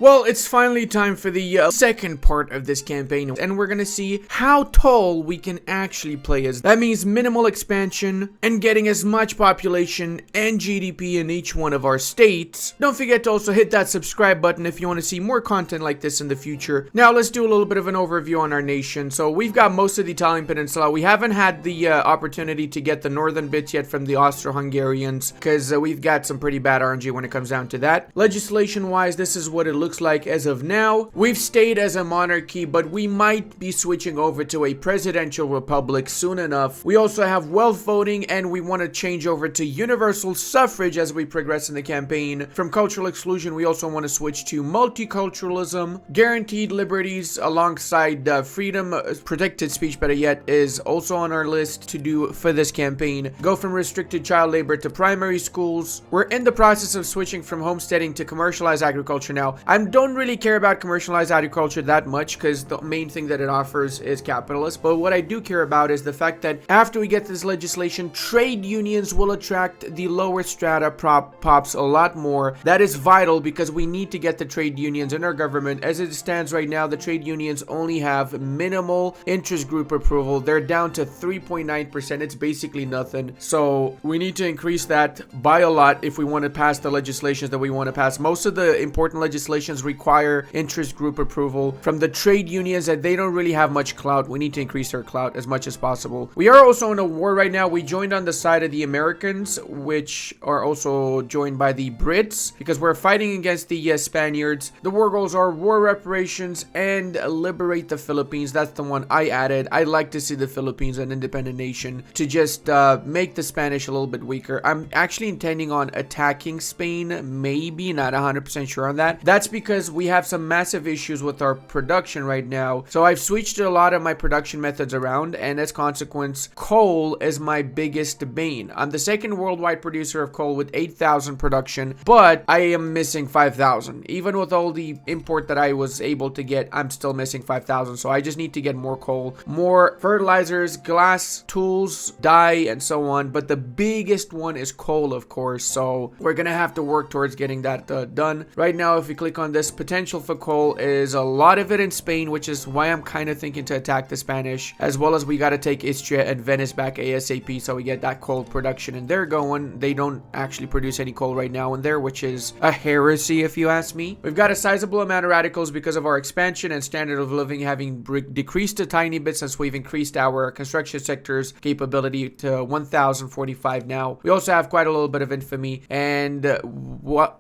Well, it's finally time for the second part of this campaign, and we're gonna see how tall we can actually play as. That means minimal expansion and getting as much population and GDP in each one of our states. Don't forget to also hit that subscribe button if you want to see more content like this in the future. Now let's do a little bit of an overview on our nation. So we've got most of the Italian peninsula. We haven't had the opportunity to get the northern bits yet from the Austro-Hungarians because we've got some pretty bad RNG when it comes down to that. Legislation wise, this is what it looks like as of now. We've stayed as a monarchy, but we might be switching over to a presidential republic soon enough. We also have wealth voting, and we want to change over to universal suffrage as we progress in the campaign. From cultural exclusion, we also want to switch to multiculturalism. Guaranteed liberties alongside freedom, protected speech better yet, is also on our list to do for this campaign. Go from restricted child labor to primary schools. We're in the process of switching from homesteading to commercialized agriculture now. I don't really care about commercialized agriculture that much because the main thing that it offers is capitalist, but what I do care about is the fact that after we get this legislation, trade unions will attract the lower strata pops a lot more. That is vital because we need to get the trade unions in our government. As it stands right now, the trade unions only have minimal interest group approval. They're down to 3.9%. It's basically nothing. So we need to increase that by a lot if we want to pass the legislations that we want to pass. Most of the important legislations require interest group approval from the trade unions, and they don't really have much clout. We need to increase our clout as much as possible. We are also in a war right now. We joined on the side of the Americans, which are also joined by the Brits, because we're fighting against the Spaniards. The war goals are war reparations and liberate the Philippines. That's the one I added. I'd like to see the Philippines an independent nation to just make the Spanish a little bit weaker. I'm actually intending on attacking Spain, maybe, not 100% sure on that. That's because we have some massive issues with our production right now. So I've switched a lot of my production methods around, and as consequence, coal is my biggest bane. I'm the second worldwide producer of coal with 8,000 production, but I am missing 5,000. Even with all the import that I was able to get, I'm still missing 5,000. So I just need to get more coal, more fertilizers, glass, tools, dye, and so on. But the biggest one is coal, of course. So we're gonna have to work towards getting that done. Right now, if we click on this, potential for coal is a lot of it in Spain, which is why I'm kind of thinking to attack the Spanish, as well as we got to take Istria and Venice back ASAP so we get that coal production in there going. They don't actually produce any coal right now in there, which is a heresy if you ask me. We've got a sizable amount of radicals because of our expansion and standard of living having decreased a tiny bit since we've increased our construction sector's capability to 1,045 now. We also have quite a little bit of infamy, and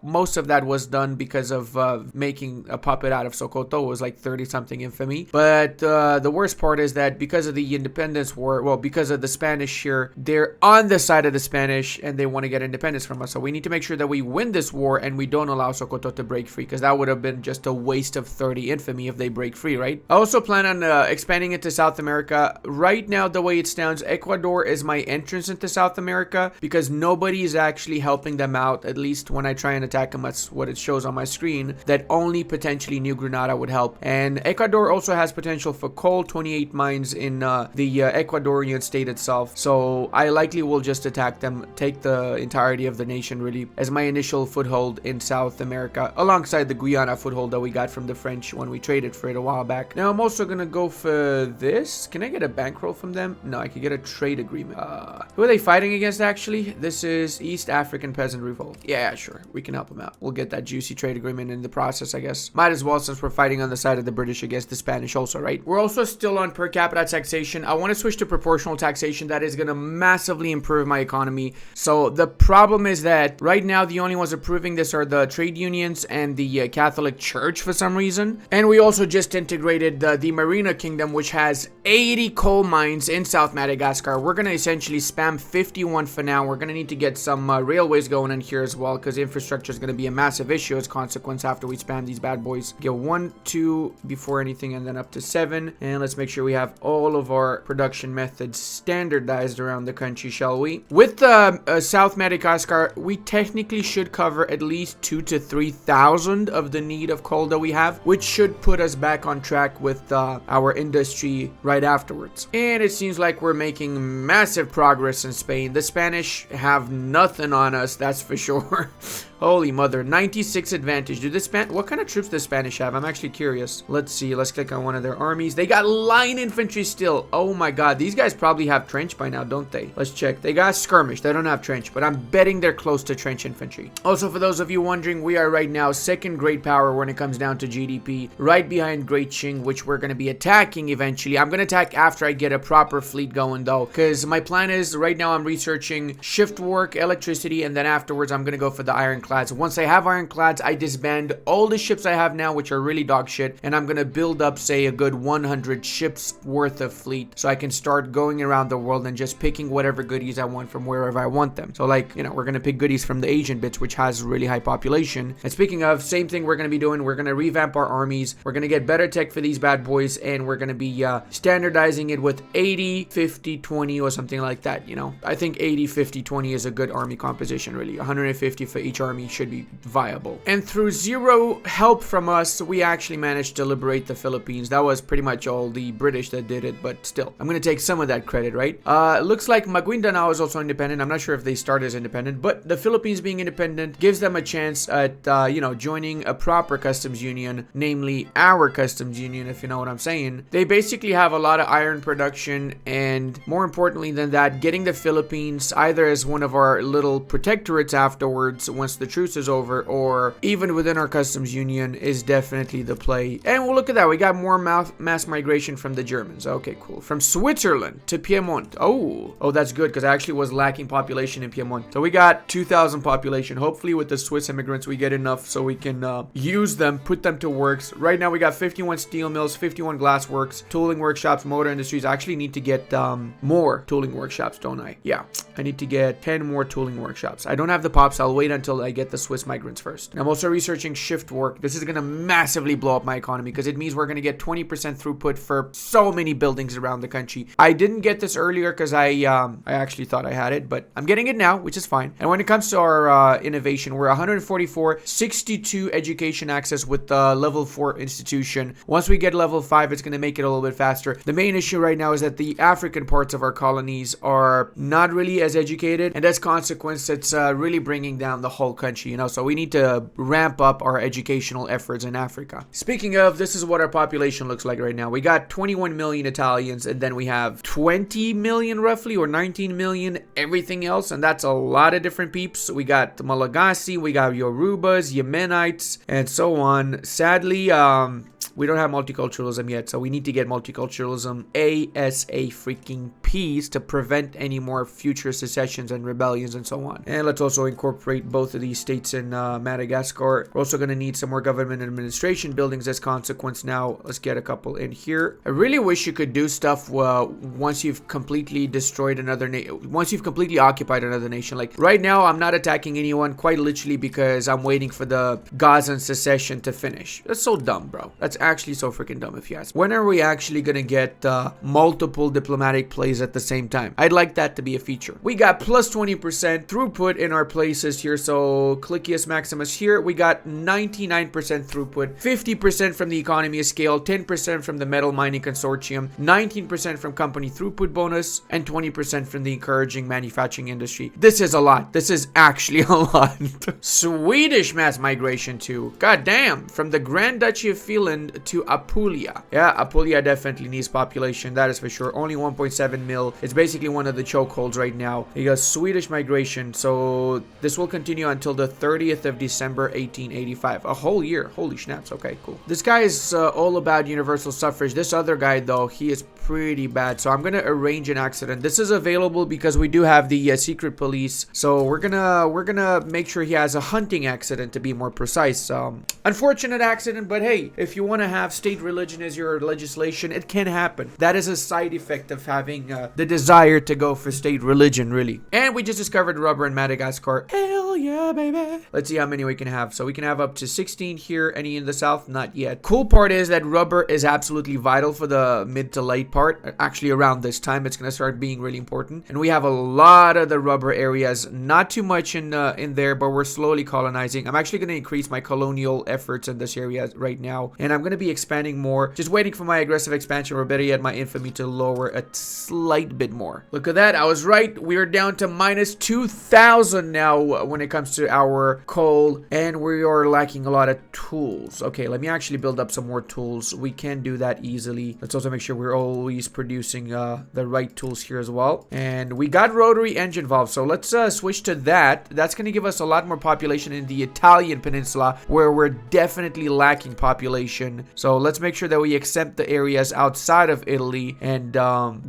most of that was done because of making a puppet out of Sokoto. It was like 30 something infamy. But the worst part is that because of the independence war, well, because of the Spanish here, they're on the side of the Spanish and they want to get independence from us. So we need to make sure that we win this war and we don't allow Sokoto to break free, because that would have been just a waste of 30 infamy if they break free, right? I also plan on expanding into South America. Right now, the way it stands, Ecuador is my entrance into South America because nobody is actually helping them out. At least when I try and attack them, that's what it shows on my screen, that only potentially New Granada would help. And Ecuador also has potential for coal, 28 mines in the Ecuadorian state itself. So I likely will just attack them, take the entirety of the nation really as my initial foothold in South America, alongside the Guyana foothold that we got from the French when we traded for it a while back. Now I'm also gonna go for this. Can I get a bankroll from them? No, I could get a trade agreement. Who are they fighting against actually? This is East African Peasant Revolt. Yeah, sure. We can help them out. We'll get that juicy trade agreement in the process, I guess. Might as well, since we're fighting on the side of the British against the Spanish also, right? We're also still on per capita taxation. I want to switch to proportional taxation. That is going to massively improve my economy. So the problem is that right now the only ones approving this are the trade unions and the Catholic Church for some reason. And we also just integrated the Marina Kingdom, which has 80 coal mines in South Madagascar. We're going to essentially spam 51 for now. We're going to need to get some railways going in here as well, because infrastructure is going to be a massive issue as a consequence after we spam these bad boys. Get 1, 2 before anything, and then up to 7. And let's make sure we have all of our production methods standardized around the country, shall we? With South Madagascar, we technically should cover at least 2,000 to 3,000 of the need of coal that we have, which should put us back on track with our industry right afterwards. And it seems like we're making massive progress in Spain. The Spanish have nothing on us, that's for sure. Holy mother, 96 advantage. Do the what kind of troops does Spanish have? I'm actually curious. Let's see. Let's click on one of their armies. They got line infantry still. Oh my god. These guys probably have trench by now, don't they? Let's check. They got skirmish. They don't have trench, but I'm betting they're close to trench infantry. Also, for those of you wondering, we are right now second great power when it comes down to GDP, right behind Great Qing, which we're going to be attacking eventually. I'm going to attack after I get a proper fleet going though, because my plan is right now I'm researching shift work, electricity, and then afterwards I'm going to go for the ironclads. Once I have ironclads, I disband all the ships I have now, which are really dog shit, and I'm going to build up, say, a good 100 ships worth of fleet so I can start going around the world and just picking whatever goodies I want from wherever I want them. So like, you know, we're going to pick goodies from the Asian bits, which has really high population. And speaking of, same thing we're going to be doing. We're going to revamp our armies. We're going to get better tech for these bad boys, and we're going to be standardizing it with 80, 50, 20 or something like that, you know. I think 80, 50, 20 is a good army composition, really. 150 for each army should be viable. And through zero help from us, we actually managed to liberate the Philippines. That was pretty much all the British that did it, but still, I'm going to take some of that credit, right? It looks like Maguindanao is also independent. I'm not sure if they start as independent, but the Philippines being independent gives them a chance at, you know, joining a proper customs union, namely our customs union, if you know what I'm saying. They basically have a lot of iron production, and more importantly than that, getting the Philippines either as one of our little protectorates afterwards once the truce is over, or even within our customs union is definitely the play. And well, look at that, we got more mass migration from the Germans. Okay, cool. From Switzerland to Piedmont. Oh, that's good, because I actually was lacking population in Piedmont. So we got 2,000 population. Hopefully with the Swiss immigrants we get enough so we can use them, put them to works. Right now we got 51 steel mills, 51 glass works, tooling workshops, motor industries. I actually need to get more tooling workshops, don't I? Yeah, I need to get 10 more tooling workshops. I don't have the pops. I'll wait until I get the Swiss migrants first. And I'm also researching shift work. This is going to massively blow up my economy because it means we're going to get 20% throughput for so many buildings around the country. I didn't get this earlier because I actually thought I had it, but I'm getting it now, which is fine. And when it comes to our innovation, we're 144, 62 education access with the level 4 institution. Once we get level 5, it's going to make it a little bit faster. The main issue right now is that the African parts of our colonies are not really as educated, and as a consequence, it's really bringing down the whole country, you know, so we need to ramp up our educational efforts in Africa. Speaking of, this is what our population looks like right now. We got 21 million Italians, and then we have 20 million roughly, or 19 million everything else, and that's a lot of different peeps. We got Malagasy, we got Yorubas, Yemenites, and so on. Sadly, we don't have multiculturalism yet, so we need to get multiculturalism ASA freaking peace to prevent any more future secessions and rebellions and so on. And let's also incorporate both of these states in Madagascar. We're also going to need some more government administration buildings as consequence. Now, let's get a couple in here. I really wish you could do stuff once you've completely destroyed another nation, once you've completely occupied another nation. Like right now, I'm not attacking anyone, quite literally, because I'm waiting for the Gazan secession to finish. That's so dumb, bro. That's actually so freaking dumb if you ask. When are we actually gonna get multiple diplomatic plays at the same time? I'd like that to be a feature. We got plus 20% throughput in our places here. So Clicius Maximus here, we got 99% throughput, 50% from the economy of scale, 10% from the metal mining consortium, 19% from company throughput bonus, and 20% from the encouraging manufacturing industry. This is a lot. This is actually a lot. Swedish mass migration too. God damn. From the Grand Duchy of Finland to Apulia. Yeah, Apulia definitely needs population, that is for sure. Only 1.7 mil. It's basically one of the chokeholds right now. You got Swedish migration, so this will continue until the 30th of December 1885. A whole year. Holy snaps. Okay, cool. This guy is all about universal suffrage. This other guy though, he is pretty bad, so I'm gonna arrange an accident. This is available because we do have the secret police, so we're gonna make sure he has a hunting accident, to be more precise. Unfortunate accident, but hey, if you want to have state religion as your legislation, it can happen. That is a side effect of having the desire to go for state religion, really. And we just discovered rubber in Madagascar. Hell yeah, baby. Let's see how many we can have. So we can have up to 16 here. Any in the south? Not yet. Cool part is that rubber is absolutely vital for the mid to late part. Actually, around this time, it's going to start being really important. And we have a lot of the rubber areas. Not too much in there, but we're slowly colonizing. I'm actually going to increase my colonial efforts in this area right now. And I'm going to be expanding more. Just waiting for my aggressive expansion, or better yet, my infamy to lower a slight bit more. Look at that. I was right. We are down to minus 2,000 now when it it comes to our coal, and we are lacking a lot of tools. Okay, let me actually build up some more tools. We can do that easily. Let's also make sure we're always producing the right tools here as well. And we got rotary engine valves, so let's switch to that. That's going to give us a lot more population in the Italian peninsula, where we're definitely lacking population. So let's make sure that we accept the areas outside of Italy and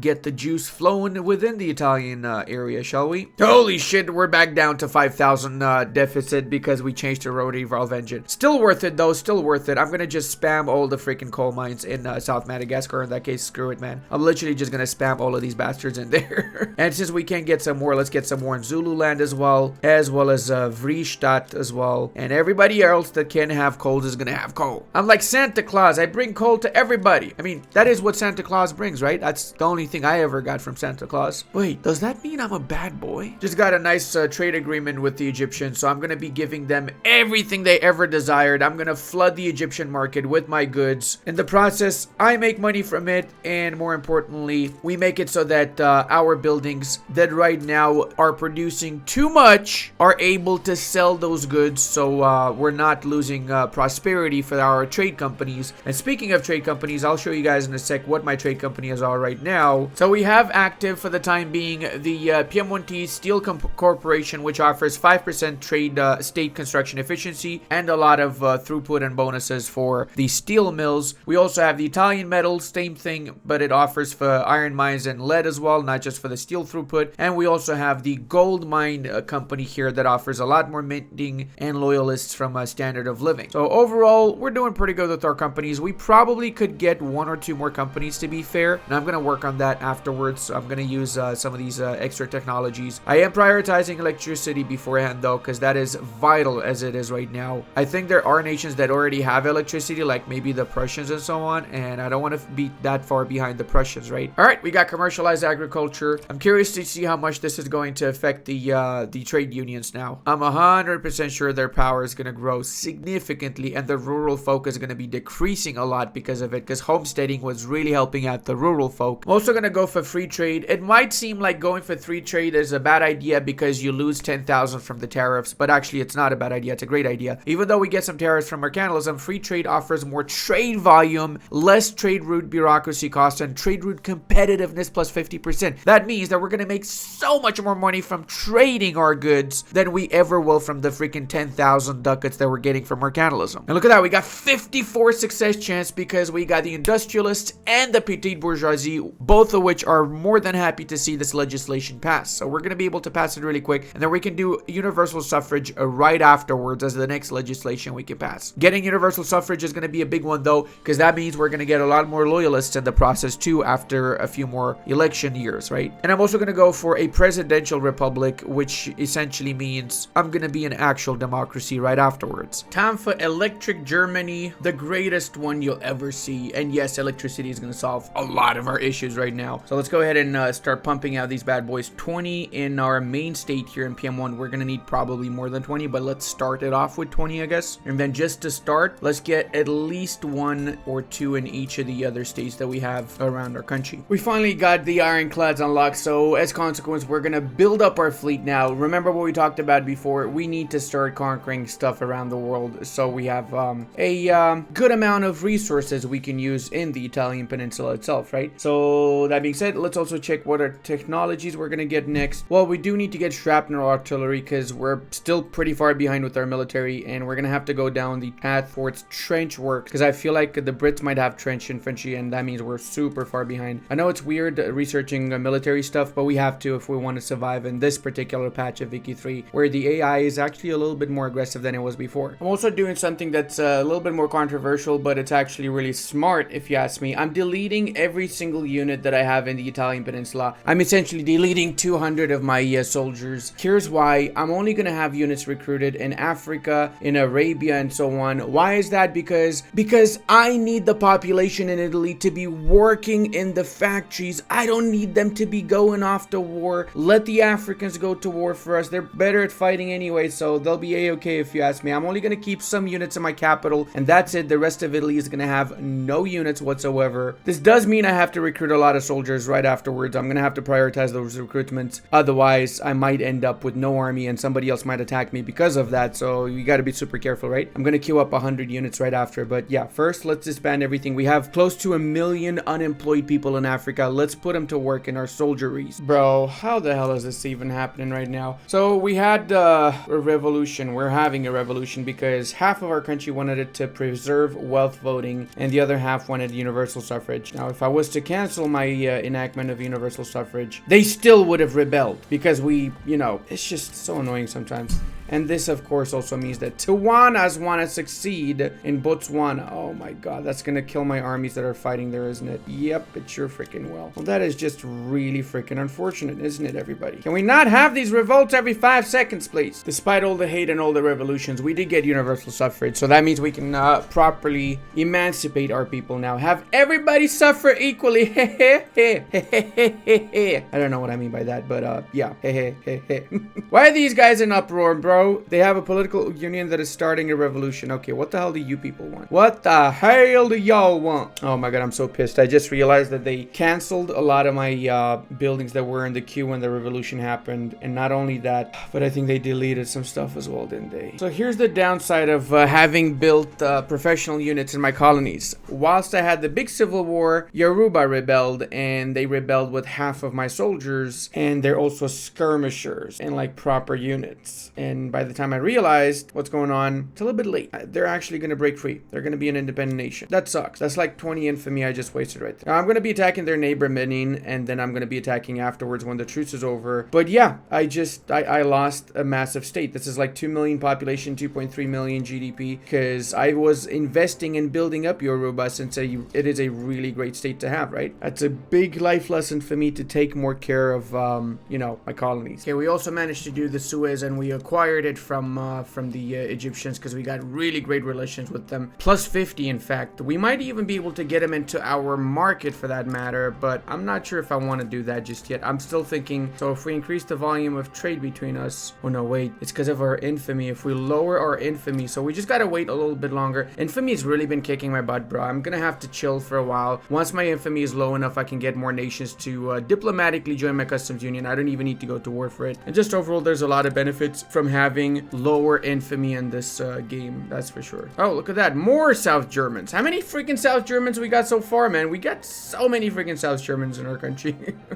get the juice flowing within the Italian area, shall we? Holy shit, we're back down to 5,000 deficit because we changed to rotary valve engine. Still worth it though, still worth it. I'm gonna just spam all the freaking coal mines in South Madagascar. In that case, screw it, man. I'm literally just gonna spam all of these bastards in there. And since we can't get some more, let's get some more in Zululand as well as Vriestadt as well. And everybody else that can have coals is gonna have coal. I'm like Santa Claus. I bring coal to everybody. I mean, that is what Santa Claus brings, right? That's the only thing I ever got from Santa Claus. Wait, does that mean I'm a bad boy? Just got a nice trade agreement with the Egyptians, so I'm gonna be giving them everything they ever desired. I'm gonna flood the Egyptian market with my goods. In the process, I make money from it, and more importantly, we make it so that our buildings that right now are producing too much are able to sell those goods, so we're not losing prosperity for our trade companies. And speaking of trade companies, I'll show you guys in a sec what my trade companies are right now. So we have active for the time being the Piemonte Steel Corporation, which offers 5% trade state construction efficiency and a lot of throughput and bonuses for the steel mills. We also have the Italian Metals, same thing, but it offers for iron mines and lead as well, not just for the steel throughput. And we also have the gold mine company here that offers a lot more minting and loyalists from a standard of living. So overall, we're doing pretty good with our companies. We probably could get one or two more companies, to be fair, and I'm going to work on that afterwards. So I'm going to use some of these extra technologies. I am prioritizing electricity beforehand though, because that is vital as it is right now. I think there are nations that already have electricity, like maybe the Prussians and so on, and I don't want to be that far behind the Prussians, right? All right, we got commercialized agriculture. I'm curious to see how much this is going to affect the trade unions now. I'm 100% sure their power is going to grow significantly, and the rural folk is going to be decreasing a lot because of it, because homesteading was really helping out the rural folk. I'm also going to go for free trade. It might seem like going for free trade is a bad idea because you lose 10,000 from the tariffs, but actually it's not a bad idea. It's a great idea. Even though we get some tariffs from mercantilism, free trade offers more trade volume, less trade route bureaucracy costs, and trade route competitiveness plus 50%. That means that we're going to make so much more money from trading our goods than we ever will from the freaking 10,000 ducats that we're getting from mercantilism. And look at that, we got 54 success chance because we got the industrialists and the petite bourgeoisie, both of which are more than happy to see this legislation pass. So we're going to be able to pass it really quick, and then we can do universal suffrage right afterwards as the next legislation we can pass. Getting universal suffrage is going to be a big one though, because that means we're going to get a lot more loyalists in the process too after a few more election years, right? And I'm also going to go for a presidential republic, which essentially means I'm going to be an actual democracy right afterwards. Time for electric Germany, the greatest one you'll ever see. And yes, electricity is going to solve a lot of our issues right now. So let's go ahead and start pumping out these bad boys. 20 in our main state here in PM1. We're going to need probably more than 20, but let's start it off with 20, I guess. And then just to start, let's get at least 1 or 2 in each of the other states that we have around our country. We finally got the ironclads unlocked, so as consequence, we're going to build up our fleet now. Remember what we talked about before, we need to start conquering stuff around the world, so we have a good amount of resources we can use in the Italian peninsula itself, right? So that being said, let's also check what our technologies we're going to get next. Well, we do need to get shrapnel artillery because we're still pretty far behind with our military, and we're going to have to go down the path towards trench work because I feel like the Brits might have trench infantry, and that means we're super far behind. I know it's weird researching military stuff, but we have to if we want to survive in this particular patch of Wiki 3, where the AI is actually a little bit more aggressive than it was before. I'm also doing something that's a little bit more controversial, but it's actually really smart if you ask me. I'm deleting every single unit that I have in the Italian peninsula. I'm essentially deleting 200 of my soldiers. Here's why. I'm only going to have units recruited in Africa, in Arabia, and so on. Why is that? Because I need the population in Italy to be working in the factories. I don't need them to be going off to war. Let the Africans go to war for us. They're better at fighting anyway, so they'll be a-okay if you ask me. I'm only going to keep some units in my capital, and that's it. The rest of Italy is going to have no units whatsoever. This does mean I have to recruit a lot of soldiers right afterwards. I'm going to have to prioritize those recruitments. Otherwise, I might end up with no army and somebody else might attack me because of that, so you got to be super careful, right? I'm gonna queue up 100 units right after, but yeah, first let's disband everything. We have close to 1 million unemployed people in Africa. Let's put them to work in our soldieries. Bro, how the hell is this even happening right now? So we had a revolution. We're having a revolution because half of our country wanted it to preserve wealth voting and the other half wanted universal suffrage. Now, if I was to cancel my enactment of universal suffrage, they still would have rebelled because we, you know, it's just so annoying sometimes. And this, of course, also means that Tijuanas want to succeed in Botswana. Oh my god, that's going to kill my armies that are fighting there, isn't it? Yep, it sure freaking will. Well, that is just really freaking unfortunate, isn't it, everybody? Can we not have these revolts every 5 seconds, please? Despite all the hate and all the revolutions, we did get universal suffrage. So that means we can properly emancipate our people now. Have everybody suffer equally. I don't know what I mean by that, but yeah. Why are these guys in uproar, bro? They have a political union that is starting a revolution. Okay, what the hell do you people want? What the hell do y'all want? Oh my god, I'm so pissed. I just realized that they canceled a lot of my buildings that were in the queue when the revolution happened. And not only that, but I think they deleted some stuff as well, didn't they? So here's the downside of having built professional units in my colonies. Whilst I had the big civil war, Yoruba rebelled, and they rebelled with half of my soldiers, and they're also skirmishers and like proper units. And by the time I realized what's going on, it's a little bit late. They're actually going to break free. They're going to be an independent nation. That sucks. That's like 20 infamy I just wasted right there. Now, I'm going to be attacking their neighbor Benin, and then I'm going to be attacking afterwards when the truce is over. But yeah, I lost a massive state. This is like 2 million population, 2.3 million GDP, because I was investing in building up Yoruba since it is a really great state to have, right? That's a big life lesson for me to take more care of, you know, my colonies. Okay, we also managed to do the Suez, and we acquired it from the Egyptians because we got really great relations with them. Plus 50, in fact. We might even be able to get them into our market for that matter, but I'm not sure if I want to do that just yet. I'm still thinking, so if we increase the volume of trade between us, oh no, wait, it's because of our infamy. If we lower our infamy, so we just gotta wait a little bit longer. Infamy has really been kicking my butt, bro. I'm gonna have to chill for a while. Once my infamy is low enough, I can get more nations to diplomatically join my customs union. I don't even need to go to war for it. And just overall, there's a lot of benefits from having lower infamy in this game, that's for sure. Oh, look at that, more South Germans. How many freaking South Germans we got so far, man? We got so many freaking South Germans in our country.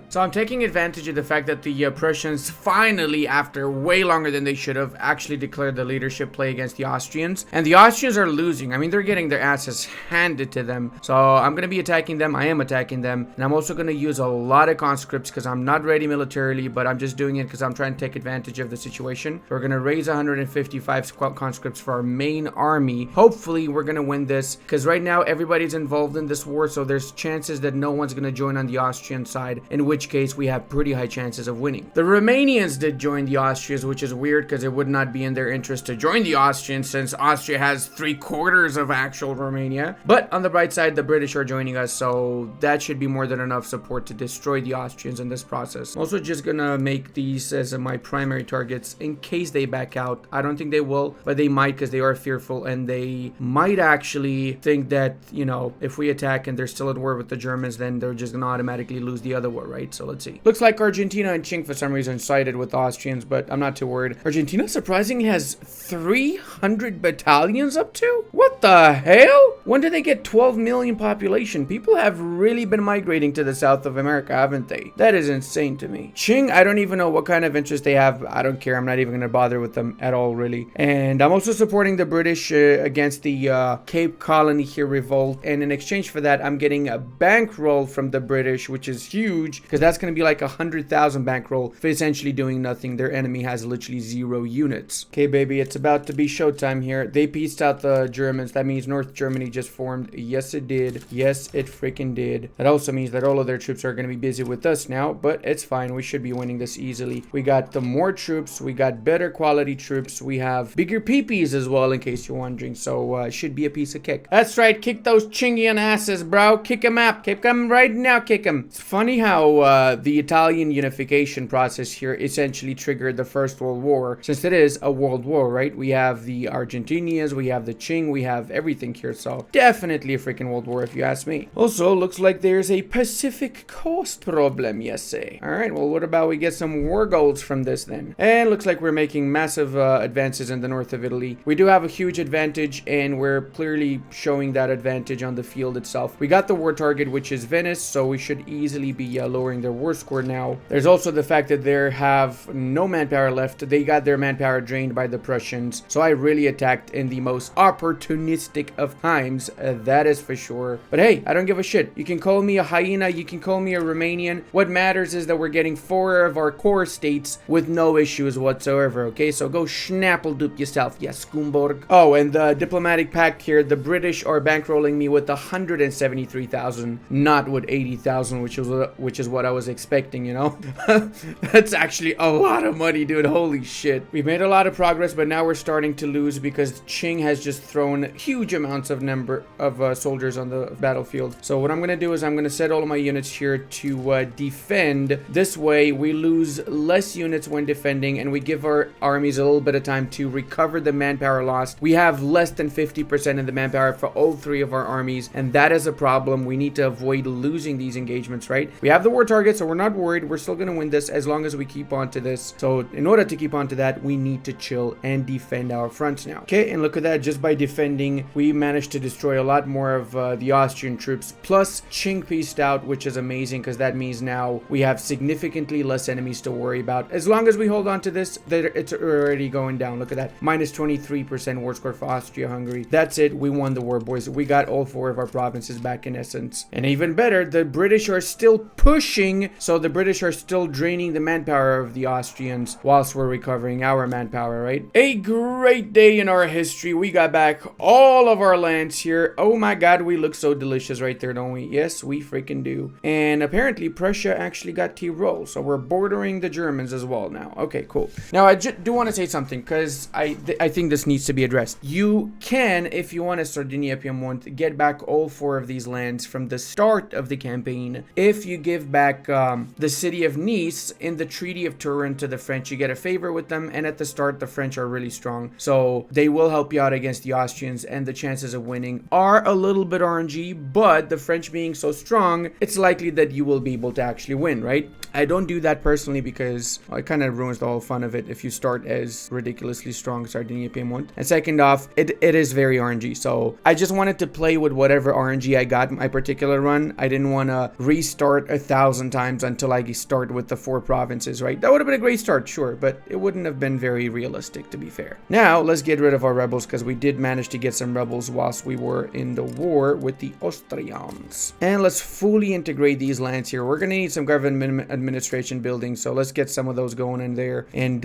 So I'm taking advantage of the fact that the Prussians finally, after way longer than they should have, actually declared the leadership play against the Austrians. And the Austrians are losing. I mean, they're getting their asses handed to them. So I'm going to be attacking them. I am attacking them. And I'm also going to use a lot of conscripts because I'm not ready militarily, but I'm just doing it because I'm trying to take advantage of the situation. We're going to raise 155 conscripts for our main army. Hopefully, we're going to win this because right now everybody's involved in this war. So there's chances that no one's going to join on the Austrian side, in which case we have pretty high chances of winning. The Romanians did join the Austrians, which is weird because it would not be in their interest to join the Austrians since Austria has 3/4 of actual Romania. But on the bright side, the British are joining us, so that should be more than enough support to destroy the Austrians in this process. I'm also just gonna make these as my primary targets in case they back out. I don't think they will, but they might because they are fearful and they might actually think that, you know, if we attack and they're still at war with the Germans, then they're just gonna automatically lose the other war, right? So let's see. Looks like Argentina and Ching for some reason sided with the Austrians, but I'm not too worried. Argentina surprisingly has 300 battalions up to? What the hell? When did they get 12 million population? People have really been migrating to the South of America, haven't they? That is insane to me. Ching, I don't even know what kind of interest they have. I don't care. I'm not even going to bother with them at all, really. And I'm also supporting the British against the Cape Colony here revolt. And in exchange for that, I'm getting a bankroll from the British, which is huge because that's going to be like 100,000 bankroll for essentially doing nothing. Their enemy has literally 0 units. Okay, baby, it's about to be showtime here. They pieced out the Germans. That means North Germany just formed. Yes, it did. Yes, it freaking did. That also means that all of their troops are going to be busy with us now, but it's fine. We should be winning this easily. We got the more troops. We got better quality troops. We have bigger peepees as well, in case you're wondering. So it should be a piece of cake. That's right. Kick those Chingian asses, bro. Kick them up. Kick them right now. Kick them. It's funny how the Italian unification process here essentially triggered the First World War, since it is a world war, right? We have the Argentinians, we have the Qing, we have everything here. So definitely a freaking world war if you ask me. Also, looks like there's a Pacific Coast problem, yes say. All right, well, what about we get some war goals from this then? And looks like we're making making massive advances in the north of Italy. We do have a huge advantage, and we're clearly showing that advantage on the field itself. We got the war target, which is Venice, so we should easily be lowering their war score now. There's also the fact that they have no manpower left. They got their manpower drained by the Prussians, so I really attacked in the most opportunistic of times, that is for sure. But hey, I don't give a shit. You can call me a hyena, you can call me a Romanian. What matters is that we're getting 4 of our core states with no issues whatsoever, okay? So go schnappeldoop yourself, yeah, Skumborg. Oh, and the diplomatic pact here, the British are bankrolling me with 173,000, not with 80,000, which is what I was expecting, you know? That's actually a lot of money, dude. Holy shit. We made a lot of progress, but now we're starting to lose because Qing has just thrown huge amounts of soldiers on the battlefield. So what I'm gonna do is I'm gonna set all of my units here to defend. This way we lose less units when defending, and we give our armies a little bit of time to recover the manpower lost. We have less than 50% of the manpower for all 3 of our armies, and that is a problem. We need to avoid losing these engagements, right? We have the war target, so we're not worried. We're still gonna win this as long as we keep on to this. So in order to keep on to that, we need to chill and defend our fronts now. Okay, and look at that. Just by defending, we managed to destroy a lot more of the Austrian troops. Plus, Qing pieced out, which is amazing because that means now we have significantly less enemies to worry about. As long as we hold on to this, it's already going down. Look at that. Minus 23% war score for Austria-Hungary. That's it. We won the war, boys. We got all 4 of our provinces back in essence. And even better, the British are still pushing, so the British are still draining the manpower of the Austrians whilst we're recovering our manpower, right? A great day in our history. We got back all of our lands here. Oh my god, we look so delicious right there, don't we? Yes, we freaking do. And apparently Prussia actually got Tyrol, so we're bordering the Germans as well now. Okay, cool. Now I do want to say something because I think this needs to be addressed. You can, if you want to, Sardinia Piedmont, get back all 4 of these lands from the start of the campaign. If you give back the city of Nice in the Treaty of Turin to the French, you get a favor with them, and at the start the French are really strong, so they will help you out against the Austrians, and the chances of winning are a little bit RNG, but the French being so strong, it's likely that you will be able to actually win, right? I don't do that personally because it kind of ruins the whole fun of it if you start as ridiculously strong Sardinia Piedmont. And second off, it is very RNG, so I just wanted to play with whatever RNG I got my particular run. I didn't want to restart 1,000 times until I start with the 4 provinces, right? That would have been a great start, sure, but it wouldn't have been very realistic, to be fair. Now, let's get rid of our rebels because we did manage to get some rebels whilst we were in the war with the Austrians. And let's fully integrate these lands here. We're going to need some government administration buildings, so let's get some of those going in there and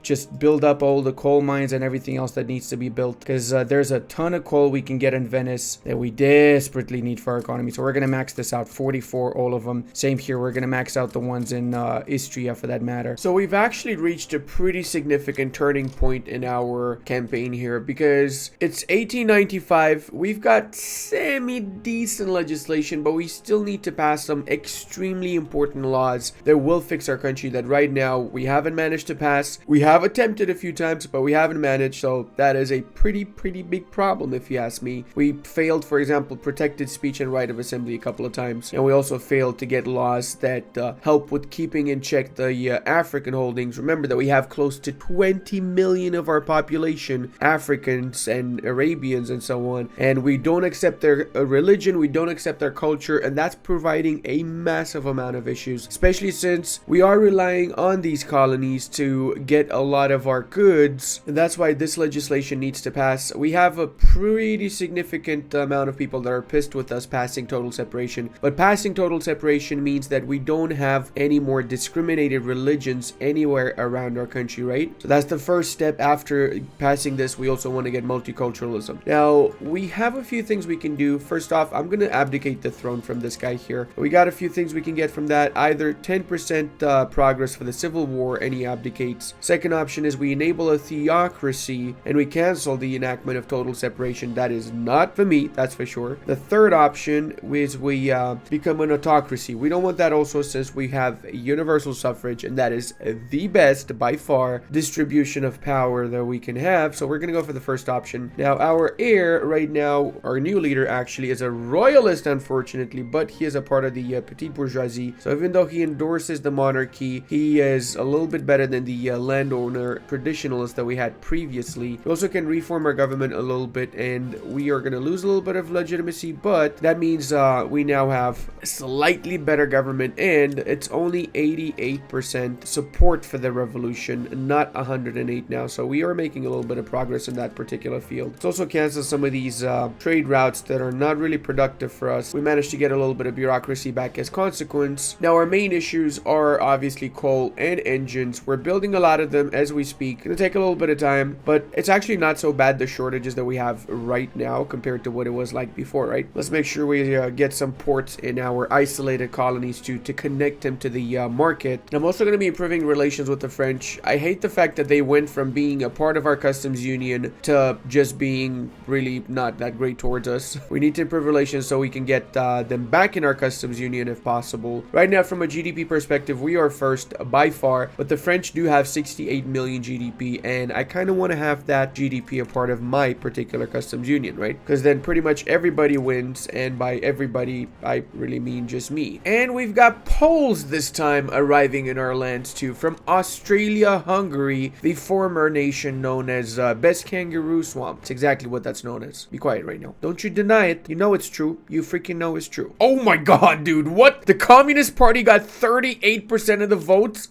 just build up all the coal mines and everything else that needs to be built because there's a ton of coal we can get in Venice that we desperately need for our economy. So we're going to max this out, 44, all of them. Same here, we're going to max out the ones in Istria for that matter. So we've actually reached a pretty significant turning point in our campaign here because it's 1895. We've got semi-decent legislation, but we still need to pass some extremely important laws that will fix our country that right now we haven't managed to pass. We have attempted a few times, but we haven't managed, so that is a pretty big problem if you ask me. We failed, for example, protected speech and right of assembly a couple of times, and we also failed to get laws that help with keeping in check the African holdings. Remember that we have close to 20 million of our population Africans and Arabians and so on, and we don't accept their religion, we don't accept their culture, and that's providing a massive amount of issues, especially since we are relying on these colonies to get a lot of our goods, and that's why this legislation needs to pass. We have a pretty significant amount of people that are pissed with us passing total separation, but passing total separation means that we don't have any more discriminated religions anywhere around our country, right? So that's the first step. After passing this, we also want to get multiculturalism. Now, we have a few things we can do. First off, I'm going to abdicate the throne from this guy here. We got a few things we can get from that. Either 10% progress for the civil war and he abdicates. Second option is we enable a theocracy and we cancel the enactment of total separation. That is not for me, that's for sure. The third option is we become an autocracy. We don't want that also since we have universal suffrage, and that is the best by far distribution of power that we can have. So we're going to go for the first option. Now, our heir right now, our new leader actually is a royalist, unfortunately, but he is a part of the petite bourgeoisie. So even though he endorses the monarchy, he is a little bit better than the landlord traditionalists that we had previously. We also can reform our government a little bit, and we are going to lose a little bit of legitimacy, but that means we now have a slightly better government, and it's only 88% support for the revolution, not 108 now. So we are making a little bit of progress in that particular field. It's also canceled some of these trade routes that are not really productive for us. We managed to get a little bit of bureaucracy back as consequence. Now our main issues are obviously coal and engines. We're building a lot of them as we speak. It'll take a little bit of time, but it's actually not so bad, the shortages that we have right now compared to what it was like before, right? Let's make sure we get some ports in our isolated colonies to connect them to the market. I'm also going to be improving relations with the French. I hate the fact that they went from being a part of our customs union to just being really not that great towards us. We need to improve relations so we can get them back in our customs union if possible. Right now, from a GDP perspective, we are first by far, but the French do have 68 million GDP, and I kind of want to have that GDP a part of my particular customs union, right? Because then pretty much everybody wins, and by everybody, I really mean just me. And we've got Poles this time arriving in our lands too, from Australia, Hungary, the former nation known as Best Kangaroo Swamp. It's exactly what that's known as. Be quiet right now. Don't you deny it. You know it's true. You freaking know it's true. Oh my god, dude. What? The Communist Party got 38% of the votes?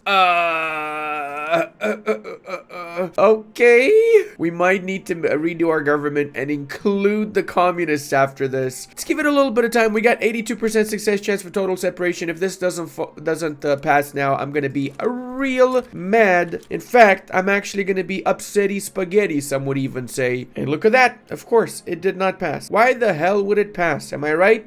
Okay. We might need to redo our government and include the communists after this. Let's give it a little bit of time. We got 82% success chance for total separation. If this doesn't pass now, I'm gonna be real mad. In fact, I'm actually gonna be upsetty spaghetti, some would even say. And look at that. Of course, it did not pass. Why the hell would it pass? Am I right?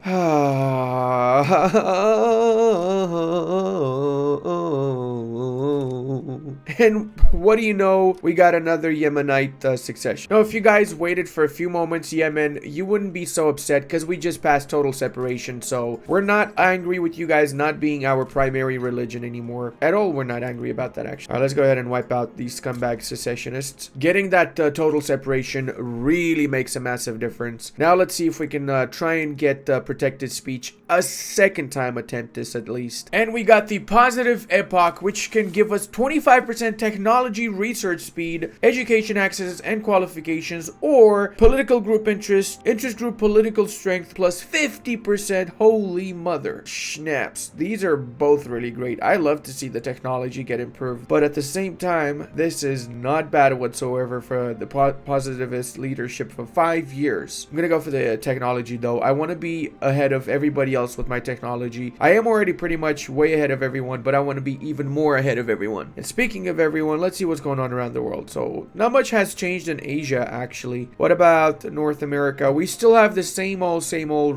And what do you know? We got another Yemenite succession. Now, if you guys waited for a few moments, Yemen, you wouldn't be so upset because we just passed total separation. So we're not angry with you guys not being our primary religion anymore. At all, we're not angry about that, actually. All right, let's go ahead and wipe out these scumbag secessionists. Getting that total separation really makes a massive difference. Now, let's see if we can try and get protected speech a second time, attempt this at least. And we got the positive epoch, which can give us 25% technology research speed, education access and qualifications, or political group interest group political strength plus 50%. Holy mother snaps. These are both really great. I love to see the technology get improved, but at the same time, this is not bad whatsoever for the positivist leadership for 5 years. I'm gonna go for the technology though. I want to be ahead of everybody else with my technology. I am already pretty much way ahead of everyone, but I want to be even more ahead of everyone. And speaking of everyone, let's see what's going on around the world. So not much has changed in Asia, actually. What about North America? We still have the same old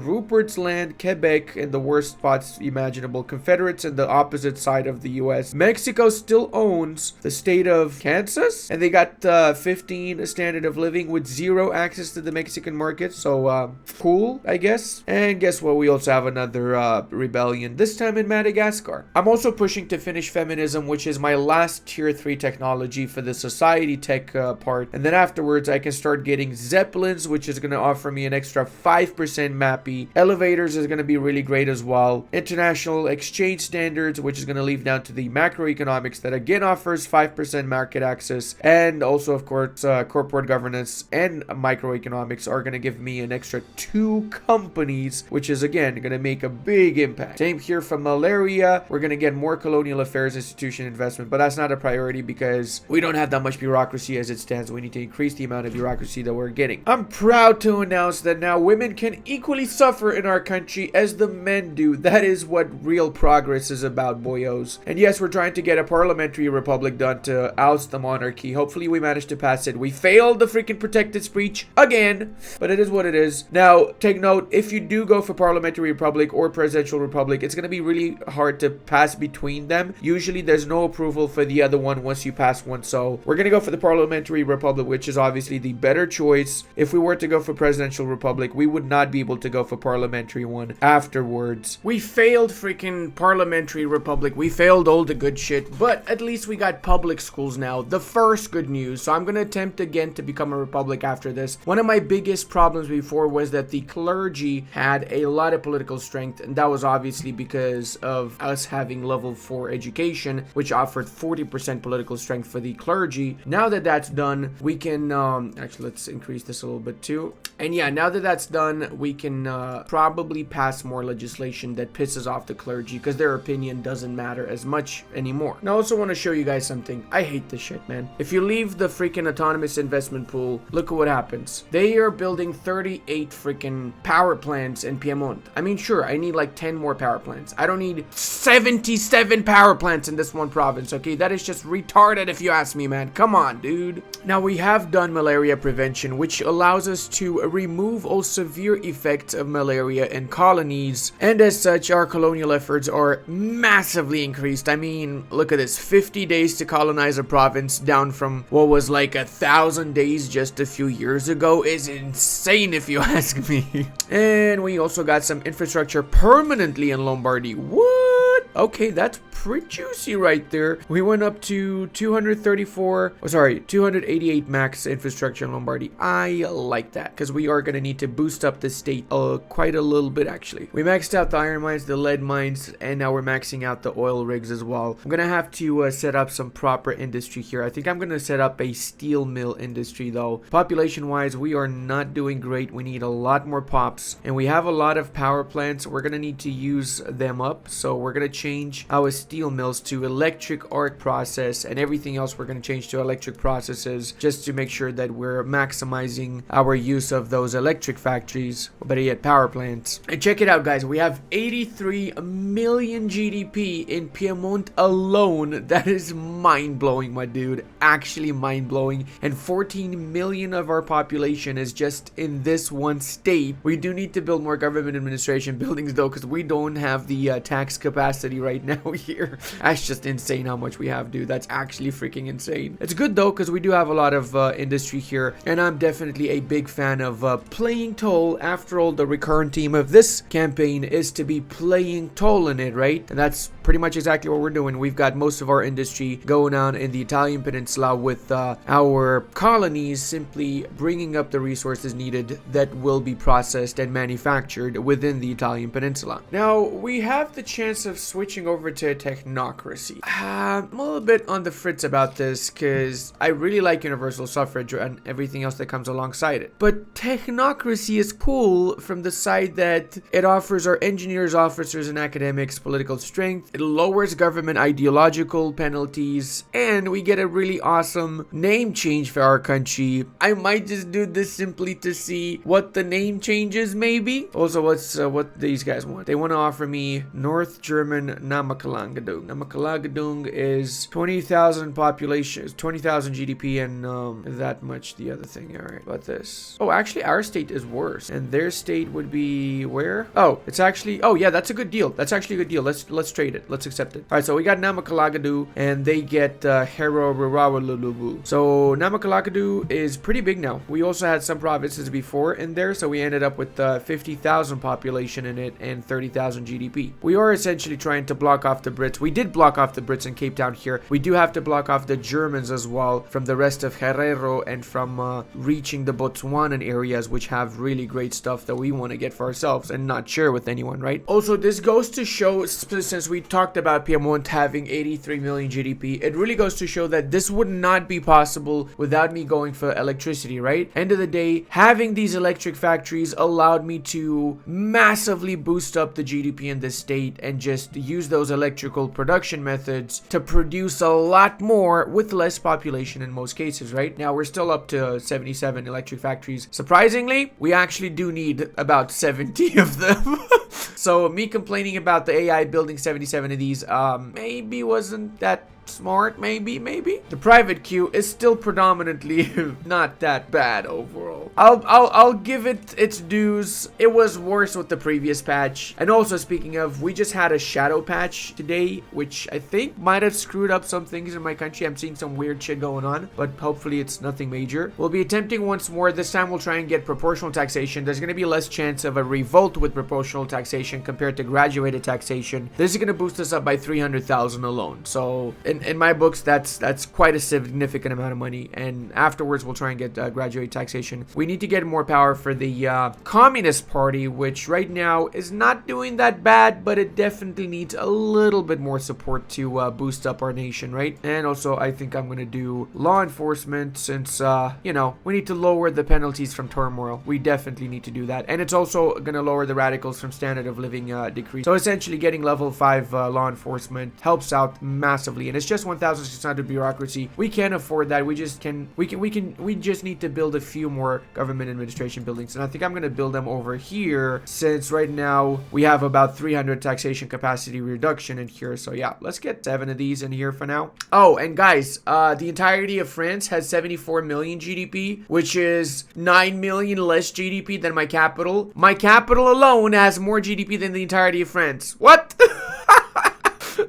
Rupert's Land, Quebec in the worst spots imaginable, Confederates in the opposite side of the US. Mexico still owns the state of Kansas, and they got 15 standard of living with 0 access to the Mexican market. So cool, I guess. And guess what? We also have another rebellion, this time in Madagascar. I'm also pushing to finish feminism, which is my last tier 3 technology for the society tech part. And then afterwards, I can start getting Zeppelins, which is going to offer me an extra 5% MAPI. Elevators is going to be really great as well. International exchange standards, which is going to leave down to the macroeconomics that again offers 5% market access. And also, of course, corporate governance and microeconomics are going to give me an extra 2 companies, which is again going to make a big impact. Same here for malaria. We're going to get more colonial affairs institution investment, but that's not a priority because we don't have that much bureaucracy as it stands. We need to increase the amount of bureaucracy that we're getting. I'm proud to announce that now women can equally suffer in our country as the men do. That is what real progress is about, boyos. And yes, we're trying to get a parliamentary republic done to oust the monarchy. Hopefully we managed to pass it. We failed the freaking protected speech again, but it is what it is. Now, take note, if you do go for parliamentary republic or presidential republic, it's going to be really hard to pass between them. Usually there's no approval for the other one once you pass one, so we're going to go for the parliamentary republic, which is obviously the better choice. If we were to go for presidential republic, we would not be able to go for parliamentary one afterwards. We failed freaking parliamentary republic. We failed all the good shit, but at least we got public schools now. The first good news. So I'm going to attempt again to become a republic after this. One of my biggest problems before was that the clergy had a lot of political strength, and that was obviously because of us having level 4 education, which offered 40% 50% political strength for the clergy. Now that that's done, we can, actually, let's increase this a little bit too. And yeah, now that that's done, we can probably pass more legislation that pisses off the clergy because their opinion doesn't matter as much anymore. And I also want to show you guys something. I hate this shit, man. If you leave the freaking autonomous investment pool, look at what happens. They are building 38 freaking power plants in Piedmont. I mean, sure, I need like 10 more power plants. I don't need 77 power plants in this one province, okay? That is just retarded if you ask me, man. Come on, dude. Now, we have done malaria prevention, which allows us to remove all severe effects of malaria in colonies, and as such, our colonial efforts are massively increased. I mean, look at this, 50 days to colonize a province down from what was like 1,000 days just a few years ago is insane if you ask me. And we also got some infrastructure permanently in Lombardy. What? Okay, that's pretty juicy right there. We went up to 288 max infrastructure in Lombardy. I like that because we are going to need to boost up the state quite a little bit actually. We maxed out the iron mines, the lead mines, and now we're maxing out the oil rigs as well. I'm going to have to set up some proper industry here. I think I'm going to set up a steel mill industry though. Population wise, we are not doing great. We need a lot more pops and we have a lot of power plants. We're going to need to use them up. So we're going to change our steel mills to electric arc process, and everything else we're going to change to electric processes just to make sure that we're maximizing our use of those electric factories, or better yet, power plants. And check it out, guys. We have 83 million GDP in Piedmont alone. That is mind-blowing, my dude. Actually mind-blowing. And 14 million of our population is just in this one state. We do need to build more government administration buildings though, because we don't have the tax capacity right now here. That's just insane how much we have, dude. That's actually freaking insane. It's good though, because we do have a lot of industry here, and I'm definitely a big fan of playing toll. After all, the recurrent theme of this campaign is to be playing toll in it, right? And that's pretty much exactly what we're doing. We've got most of our industry going on in the Italian peninsula, with our colonies simply bringing up the resources needed that will be processed and manufactured within the Italian peninsula. Now, we have the chance of switching over to technocracy. I'm a little bit on the fritz about this because I really like universal suffrage and everything else that comes alongside it. But technocracy is cool from the side that it offers our engineers, officers, and academics political strength. It lowers government ideological penalties, and we get a really awesome name change for our country. I might just do this simply to see what the name changes, maybe. Also, what these guys want. They want to offer me North German Namakalangedung. Namakalangedung is 20,000 population, 20,000 GDP, and that much the other thing. All right, about this. Oh, actually, our state is worse, and their state would be where? Oh, it's actually. Oh, yeah, that's a good deal. That's actually a good deal. Let's trade it. Let's accept it. All right, so we got Namakalagadu, and they get Hero Rarawalulubu. So Namakalagadu is pretty big now. We also had some provinces before in there, so we ended up with 50,000 population in it and 30,000 GDP. We are essentially trying to block off the Brits. We did block off the Brits in Cape Town here. We do have to block off the Germans as well from the rest of Herero and from reaching the Botswanan areas, which have really great stuff that we want to get for ourselves and not share with anyone, right? Also, this goes to show, since we talked about Piedmont having 83 million GDP, it really goes to show that this would not be possible without me going for electricity, right? End of the day, having these electric factories allowed me to massively boost up the GDP in this state and just use those electrical production methods to produce a lot more with less population in most cases, right? Now, we're still up to 77 electric factories. Surprisingly, we actually do need about 70 of them. So me complaining about the AI building 77 of these maybe wasn't that smart. Maybe the private queue is still predominantly not that bad overall. I'll give it its dues. It was worse with the previous patch. And also, speaking of, we just had a shadow patch today, which I think might have screwed up some things in my country. I'm seeing some weird shit going on, but hopefully it's nothing major. We'll be attempting once more. This time we'll try and get proportional taxation. There's going to be less chance of a revolt with proportional taxation compared to graduated taxation. This is going to boost us up by 300,000 alone. So in my books, that's quite a significant amount of money. And afterwards, we'll try and get graduate taxation. We need to get more power for the Communist Party, which right now is not doing that bad, but it definitely needs a little bit more support to boost up our nation, right? And also, I think I'm gonna do law enforcement since, you know, we need to lower the penalties from turmoil. We definitely need to do that. And it's also gonna lower the radicals from standard of living decrease. So essentially, getting level 5 law enforcement helps out massively. And it's just 1,600 bureaucracy. We can't afford that. We just need to build a few more government administration buildings. And I think I'm gonna build them over here since right now we have about 300 taxation capacity reduction in here. So yeah, let's get 7 of these in here for now. Oh, and guys, the entirety of France has 74 million GDP, which is 9 million less GDP than my capital. My capital alone has more GDP than the entirety of France. What?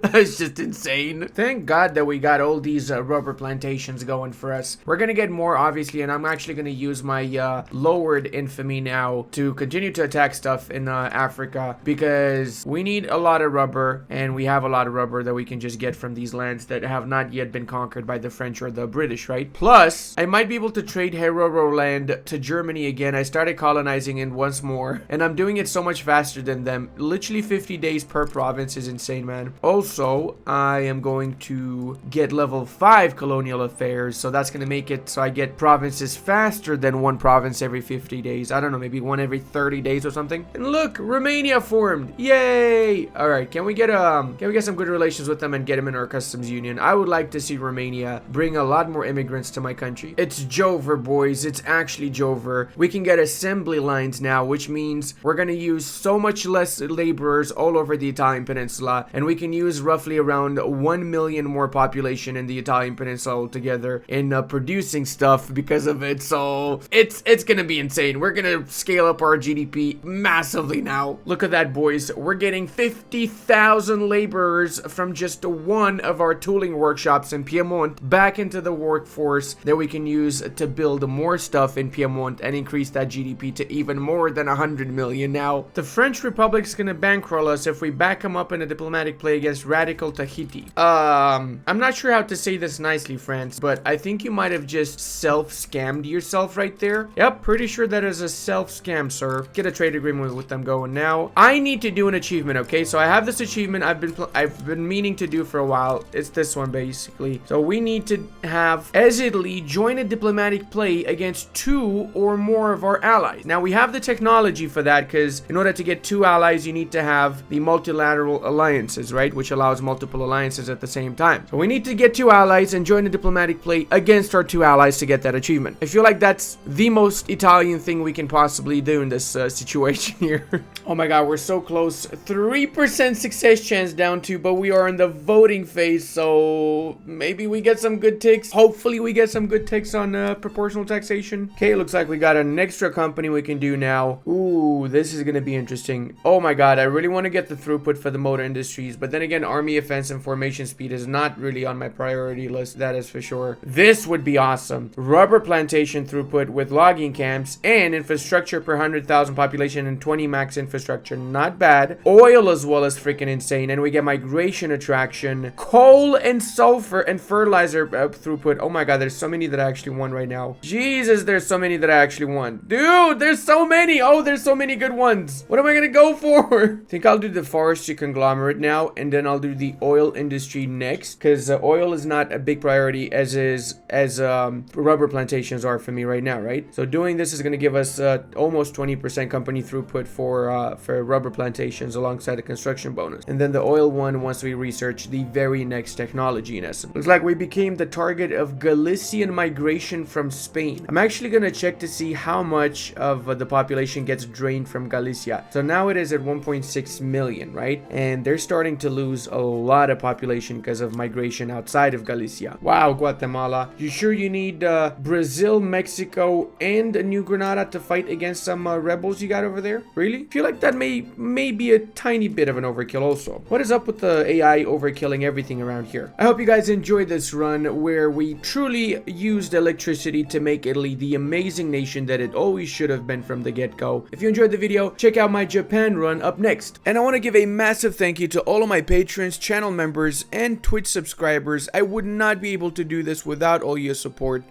It's just insane. Thank God that we got all these rubber plantations going for us. We're gonna get more, obviously, and I'm actually gonna use my lowered infamy now to continue to attack stuff in Africa, because we need a lot of rubber, and we have a lot of rubber that we can just get from these lands that have not yet been conquered by the French or the British, right? Plus, I might be able to trade Herero land to Germany again. I started colonizing it once more, and I'm doing it so much faster than them. Literally 50 days per province is insane, man. Also, I am going to get level 5 colonial affairs, so that's going to make it so I get provinces faster than one province every 50 days. I don't know, maybe one every 30 days or something. And look, Romania formed. Yay! All right, can we get some good relations with them and get them in our customs union? I would like to see Romania bring a lot more immigrants to my country. It's Jover, boys. It's actually Jover. We can get assembly lines now, which means we're going to use so much less laborers all over the Italian peninsula, and we can use roughly around 1 million more population in the Italian peninsula altogether in producing stuff because of it. So it's gonna be insane. We're gonna scale up our GDP massively now. Look at that, boys. We're getting 50,000 laborers from just one of our tooling workshops in Piedmont back into the workforce that we can use to build more stuff in Piedmont and increase that GDP to even more than 100 million now. The French Republic's gonna bankroll us if we back them up in a diplomatic play against radical Tahiti. I'm not sure how to say this nicely, France, but I think you might have just self-scammed yourself right there. Yep, pretty sure that is a self-scam, sir. Get a trade agreement with them going now. I need to do an achievement, okay? So I have this achievement I've been meaning to do for a while. It's this one, basically. So we need to have as Italy join a diplomatic play against 2 or more of our allies. Now, we have the technology for that, because in order to get 2 allies, you need to have the multilateral alliances, right? Which allows multiple alliances at the same time. So we need to get 2 allies and join a diplomatic play against our 2 allies to get that achievement. I feel like that's the most Italian thing we can possibly do in this situation here. Oh my god, we're so close. 3% success chance down to, but we are in the voting phase, so maybe we get some good ticks. Hopefully we get some good ticks on proportional taxation. Okay, looks like we got an extra company we can do now. Ooh, this is gonna be interesting. Oh my god, I really want to get the throughput for the motor industries, but then again, army offense and formation speed is not really on my priority list, that is for sure. This would be awesome. Rubber plantation throughput with logging camps and infrastructure per 100,000 population and 20 max infrastructure. Not bad. Oil as well is freaking insane, and we get migration attraction, coal and sulfur and fertilizer throughput. Oh my god, there's so many that I actually want right now. Jesus, there's so many that I actually want. Dude, there's so many. Oh, there's so many good ones. What am I gonna go for? I think I'll do the forestry conglomerate now, and then I'll do the oil industry next, because oil is not a big priority as rubber plantations are for me right now, right? So doing this is going to give us almost 20% company throughput for rubber plantations alongside a construction bonus. And then the oil one once we research the very next technology in essence. Looks like we became the target of Galician migration from Spain. I'm actually going to check to see how much of the population gets drained from Galicia. So now it is at 1.6 million, right? And they're starting to lose a lot of population because of migration outside of Galicia. Wow, Guatemala. You sure you need Brazil, Mexico, and New Granada to fight against some rebels you got over there? Really? I feel like like that may be a tiny bit of an overkill also. What is up with the AI overkilling everything around here? I hope you guys enjoyed this run where we truly used electricity to make Italy the amazing nation that it always should have been from the get-go. If you enjoyed the video, check out my Japan run up next. And I want to give a massive thank you to all of my patrons, channel members, and Twitch subscribers. I would not be able to do this without all your support.